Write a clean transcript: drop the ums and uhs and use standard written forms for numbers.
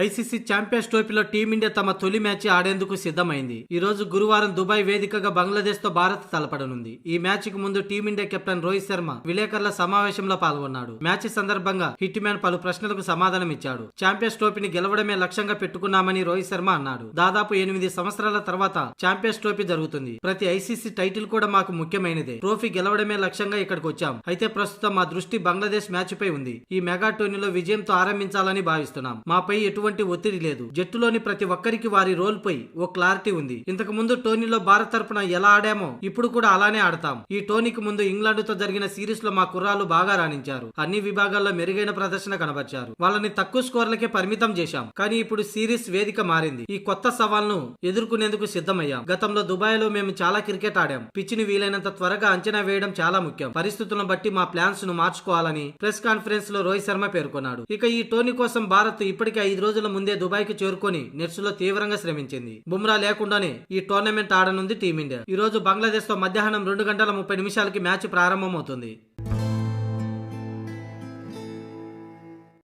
ICC champions ట్రోఫీలో team India తమ తొలి మ్యాచ్ ఆడేందుకు సిద్ధమైంది. ఈ రోజు గురువారం దుబాయ్ వేదికగా బంగ్లాదేశ్ తో భారత్ తలపడనుంది. ఈ మ్యాచ్ కు ముందు టీమిండియా కెప్టెన్ రోహిత్ శర్మ విలేకరుల సమావేశంలో పాల్గొన్నాడు. మ్యాచ్ సందర్భంగా హిట్ మ్యాన్ పలు ప్రశ్నలకు సమాధానం ఇచ్చాడు. ఛాంపియన్స్ ట్రోఫీని గెలవడమే లక్ష్యంగా పెట్టుకున్నామని రోహిత్ శర్మ అన్నాడు. దాదాపు 8 సంవత్సరాల తర్వాత ఛాంపియన్స్ ట్రోఫీ జరుగుతుంది. ప్రతి ఐసీసీ టైటిల్ కూడా మాకు ముఖ్యమైనదే. ట్రోఫీ గెలవడమే లక్ష్యంగా ఇక్కడికి వచ్చాం. అయితే ప్రస్తుతం మా దృష్టి బంగ్లాదేశ్ మ్యాచ్ పై ఉంది. ఈ మెగా టోర్నీలో విజయంతో ఆరంభించాలని భావిస్తున్నాం. మాపై ఎటువంటి ఒత్తిడి లేదు. జట్టులోని ప్రతి ఒక్కరికి వారి రోల్ పై ఓ క్లారిటీ ఉంది. ఇంతకు ముందు టోర్నీలో భారత్ తరపున ఎలా ఆడామో ఇప్పుడు కూడా అలానే ఆడతాం. ఈ టోర్నీకి ముందు ఇంగ్లాండ్ తో జరిగిన సిరీస్ లో మా కుర్రాలు బాగా రాణించారు. అన్ని విభాగాల్లో మెరుగైన ప్రదర్శన కనబర్చారు. వాళ్ళని తక్కువ స్కోర్లకే పరిమితం చేశాం. కానీ ఇప్పుడు సిరీస్ వేదిక మారింది. ఈ కొత్త సవాల్ను ఎదుర్కొనేందుకు సిద్ధమయ్యాం. గతంలో దుబాయ్ లో మేము చాలా క్రికెట్ ఆడాం. పిచ్ ని వీలైనంత త్వరగా అంచనా వేయడం చాలా ముఖ్యం. పరిస్థితులను బట్టి మా ప్లాన్స్ ను మార్చుకోవాలని ప్రెస్ కాన్ఫరెన్స్ లో రోహిత్ శర్మ పేర్కొన్నాడు. ఇక ఈ టోర్నీ కోసం భారత్ ఇప్పటికే 5 రోజుల ముందే దుబాయ్ కి చేరుకొని నెట్స్ లో తీవ్రంగా శ్రమించింది. బుమ్రా లేకుండానే ఈ టోర్నమెంట్ ఆడనుంది టీమిండియా. ఈ రోజు బంగ్లాదేశ్ తో మధ్యాహ్నం 2:30 మ్యాచ్ ప్రారంభమవుతుంది.